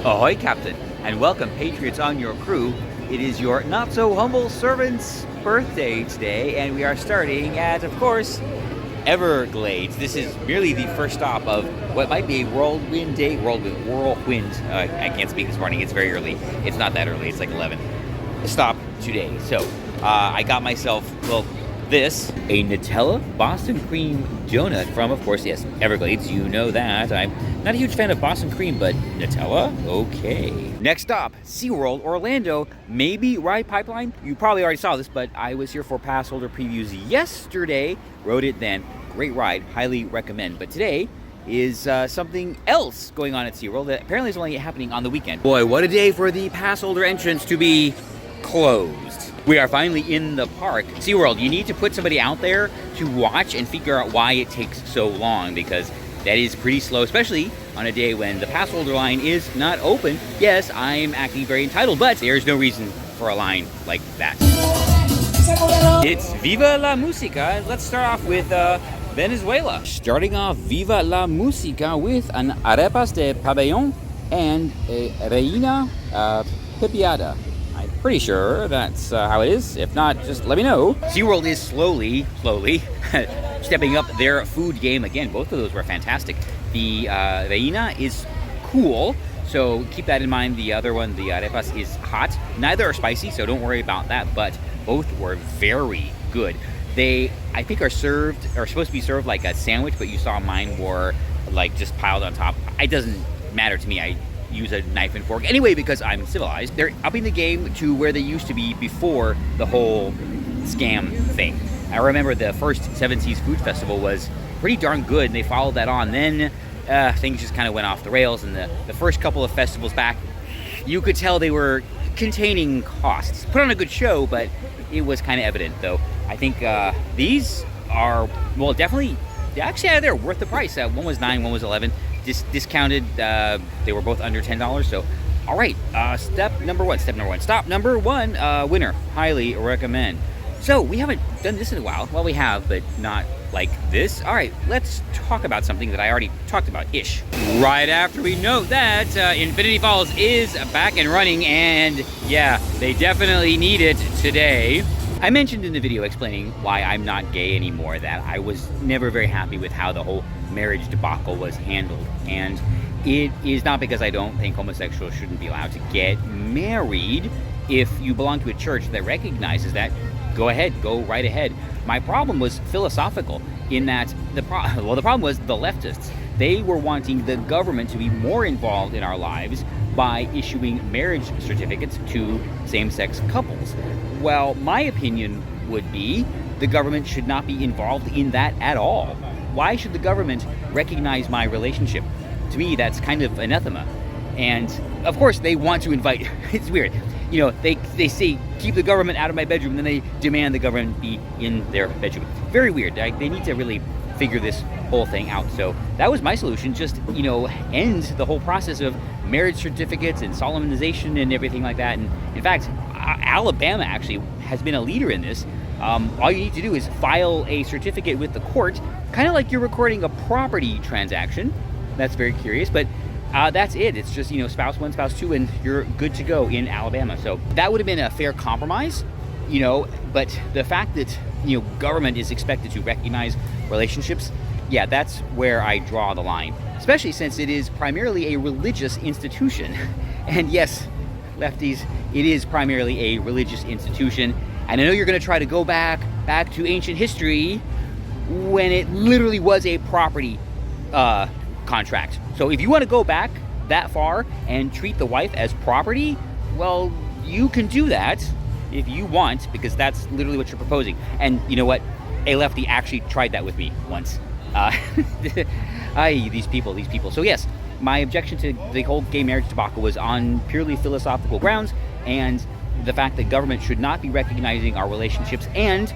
Ahoy, Captain, and welcome, Patriots on your crew. It is your not-so-humble servant's birthday today, and we are starting at, of course, Everglades. This is merely the first stop of what might be a whirlwind day. Whirlwind. I can't speak this morning. It's very early. It's not that early. It's like 11. Stop today. So, I got myself, this, a Nutella Boston cream donut from, of course, yes, Everglades. You know that. I'm not a huge fan of Boston cream, but Nutella? Okay. Next stop, SeaWorld Orlando. Maybe ride pipeline. You probably already saw this, but I was here for pass holder previews yesterday. Rode it then. Great ride. Highly recommend. But today is something else going on at SeaWorld that apparently is only happening on the weekend. Boy, what a day for the pass holder entrance to be closed. We are finally in the park. SeaWorld, you need to put somebody out there to watch and figure out why it takes so long, because that is pretty slow, especially on a day when the pass holder line is not open. Yes, I'm acting very entitled, but there's no reason for a line like that. It's Viva La Musica. Let's start off with Venezuela. Starting off Viva La Musica with an arepas de pabellón and a reina pepiada. I'm pretty sure that's how it is. If not, just let me know. SeaWorld is slowly stepping up their food game again. Both of those were fantastic. The reina is cool, so keep that in mind. The other one, the arepas, is hot. Neither are spicy, so don't worry about that, but both were very good. They, I think, are supposed to be served like a sandwich, but you saw mine were like just piled on top. It doesn't matter to me. I use a knife and fork anyway because I'm civilized. They're upping the game to where they used to be before the whole scam thing. I remember the first Seven Seas Food Festival was pretty darn good, and they followed that on. Then things just kind of went off the rails, and the first couple of festivals back, you could tell they were containing costs. Put on a good show, but it was kind of evident, though. I think these are, well, definitely, actually, they're worth the price. One was $9, one was $11. Discounted, they were both under $10, so all right. Stop number one, winner, highly recommend. So we haven't done this in a while. Well, we have, but not like this. All right, let's talk about something that I already talked about ish right after we note that Infinity Falls is back and running, and yeah, they definitely need it today. I mentioned in the video explaining why I'm not gay anymore that I was never very happy with how the whole marriage debacle was handled. And it is not because I don't think homosexuals shouldn't be allowed to get married. If you belong to a church that recognizes that, go right ahead. My problem was philosophical in that the problem was the leftists. They were wanting the government to be more involved in our lives by issuing marriage certificates to same-sex couples. Well, my opinion would be the government should not be involved in that at all. Why should the government recognize my relationship? To me, that's kind of anathema. And of course, they want to invite, it's weird. You know, they say, keep the government out of my bedroom, and then they demand the government be in their bedroom. Very weird. They need to really figure this whole thing out. So that was my solution. Just, end the whole process of marriage certificates and solemnization and everything like that. And in fact, Alabama actually has been a leader in this. All you need to do is file a certificate with the court, kind of like you're recording a property transaction. That's very curious, but that's it. It's just, spouse one, spouse two, and you're good to go in Alabama. So that would have been a fair compromise, but the fact that, government is expected to recognize relationships, yeah, that's where I draw the line, especially since it is primarily a religious institution. And yes, lefties, it is primarily a religious institution. And I know you're going to try to go back to ancient history when it literally was a property contract. So if you want to go back that far and treat the wife as property, well, you can do that if you want, because that's literally what you're proposing. And you know what? A lefty actually tried that with me once. These people. So yes, my objection to the whole gay marriage debacle was on purely philosophical grounds, and the fact that government should not be recognizing our relationships, and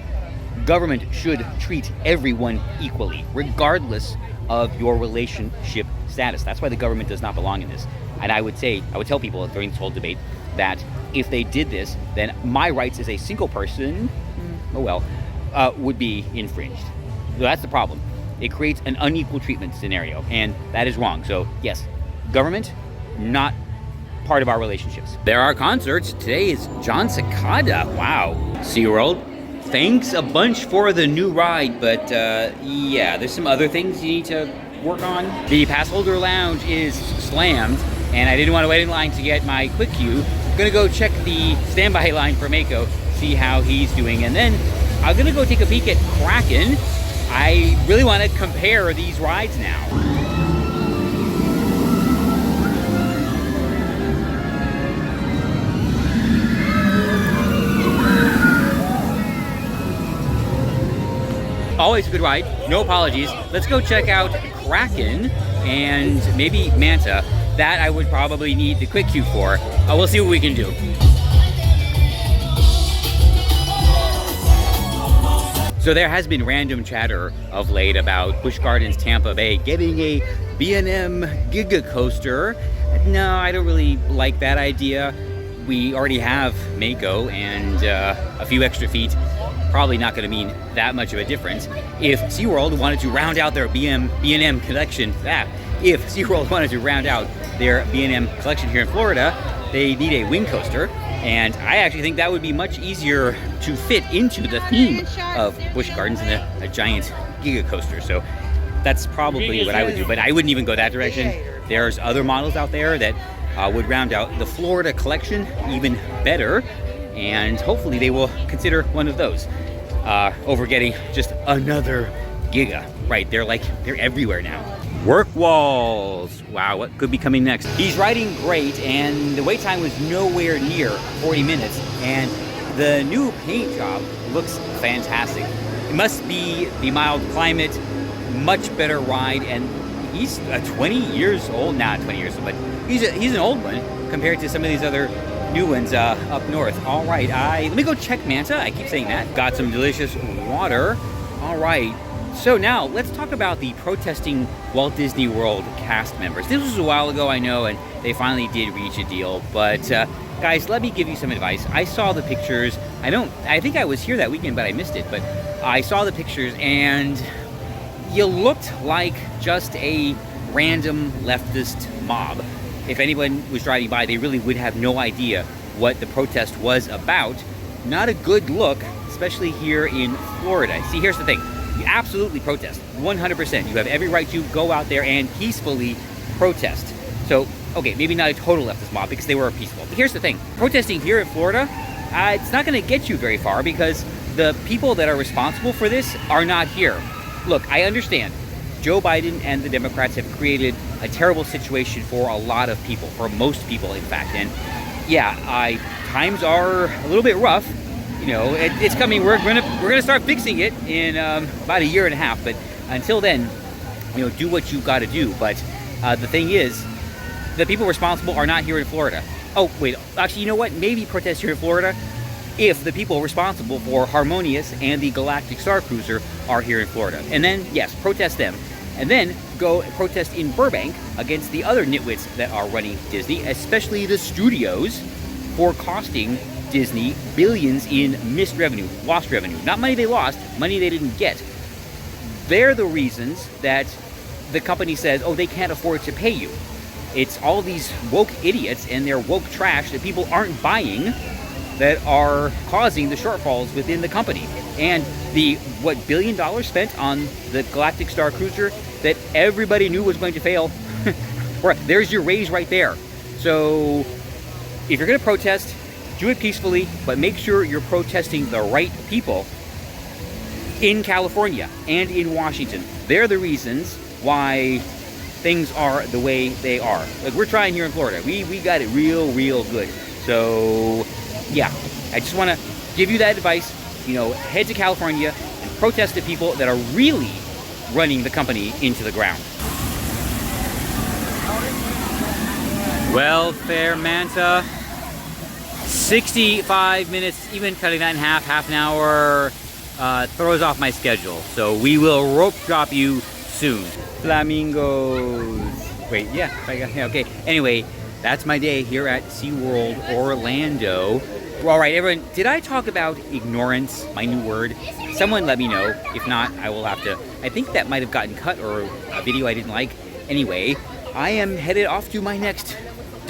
government should treat everyone equally, regardless of your relationship status. That's why the government does not belong in this. And I would tell people during this whole debate that if they did this, then my rights as a single person, would be infringed. So that's the problem. It creates an unequal treatment scenario, and that is wrong. So yes, government, not part of our relationships. There are concerts. Today is John Cicada. Wow. SeaWorld, thanks a bunch for the new ride, but yeah, there's some other things you need to work on. The pass holder lounge is slammed, and I didn't want to wait in line to get my quick queue. I'm gonna go check the standby line for Mako, see how he's doing, and then I'm gonna go take a peek at Kraken. I really want to compare these rides now. Always a good ride, no apologies. Let's go check out Kraken and maybe Manta. That I would probably need the quick queue for. We'll see what we can do. So there has been random chatter of late about Busch Gardens Tampa Bay getting a B&M Giga coaster. No, I don't really like that idea. We already have Mako and a few extra feet. Probably not going to mean that much of a difference. If SeaWorld wanted to round out their B&M collection, if SeaWorld wanted to round out their B&M collection here in Florida, they need a wing coaster. And I actually think that would be much easier to fit into the theme of Busch Gardens than a giant Giga coaster. So that's probably what I would do, but I wouldn't even go that direction. There's other models out there that would round out the Florida collection even better. And hopefully they will consider one of those over getting just another Giga. Right, they're everywhere now. Work walls. Wow, what could be coming next? He's riding great, and the wait time was nowhere near 40 minutes, and the new paint job looks fantastic. It must be the mild climate, much better ride, and he's 20 years old. Not 20 years old, but he's an old one compared to some of these other new ones up north. All right, let me go check Manta. I keep saying that. Got some delicious water. All right, so now let's talk about the protesting Walt Disney World cast members. This was a while ago, I know, and they finally did reach a deal, but guys, let me give you some advice. I saw the pictures. I think I was here that weekend, but I missed it, but I saw the pictures, and you looked like just a random leftist mob. If anyone was driving by, they really would have no idea what the protest was about. Not a good look, especially here in Florida. See, here's the thing. You absolutely protest, 100%. You have every right to go out there and peacefully protest. So, okay, maybe not a total leftist mob because they were peaceful. But here's the thing. Protesting here in Florida, it's not going to get you very far because the people that are responsible for this are not here. Look, I understand. Joe Biden and the Democrats have created a terrible situation for a lot of people, for most people, in fact. And yeah, times are a little bit rough. You know, it's coming. We're gonna start fixing it in about a year and a half. But until then, you know, do what you got to do. But the thing is, the people responsible are not here in Florida. Oh wait, actually, you know what? Maybe protest here in Florida if the people responsible for Harmonious and the Galactic starcruiser are here in Florida. And then, yes, protest them. And then go protest in Burbank against the other nitwits that are running Disney, especially the studios, for costing Disney billions in missed revenue, lost revenue. Not money they lost, money they didn't get. They're the reasons that the company says, oh, they can't afford to pay you. It's all these woke idiots and their woke trash that people aren't buying that are causing the shortfalls within the company. And the $1 billion spent on the Galactic starcruiser that everybody knew was going to fail. There's your raise right there. So if you're going to protest, do it peacefully, but make sure you're protesting the right people in California and in Washington. They're the reasons why things are the way they are. Like, we're trying here in Florida. We got it real good. So yeah, I just want to give you that advice. You know, head to California and protest the people that are really running the company into the ground. Welfare Manta, 65 minutes, even cutting that in half an hour, throws off my schedule. So we will rope drop you soon. Flamingos. Wait, yeah, okay. Anyway, that's my day here at SeaWorld Orlando. All right, everyone, did I talk about ignorance, my new word? Someone let me know. If not, I will have to. I think that might have gotten cut or a video I didn't like. Anyway, I am headed off to my next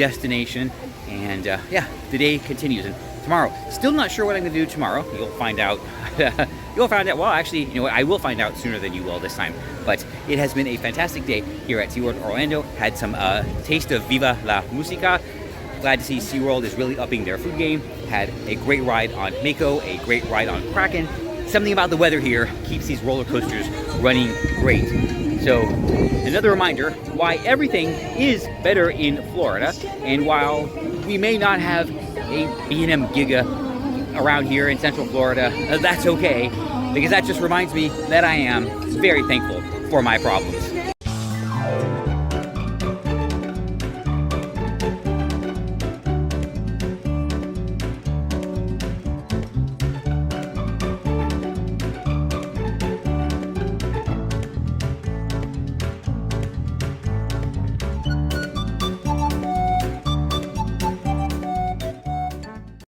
destination. And yeah, the day continues. And tomorrow, still not sure what I'm going to do tomorrow. You'll find out. You'll find out. Well, actually, you know what? I will find out sooner than you will this time. But it has been a fantastic day here at SeaWorld Orlando. Had some taste of Viva La Musica. Glad to see SeaWorld is really upping their food game. Had a great ride on Mako, a great ride on Kraken. Something about the weather here keeps these roller coasters running great. So another reminder why everything is better in Florida, and while we may not have a B&M Giga around here in Central Florida, that's okay, because that just reminds me that I am very thankful for my problems.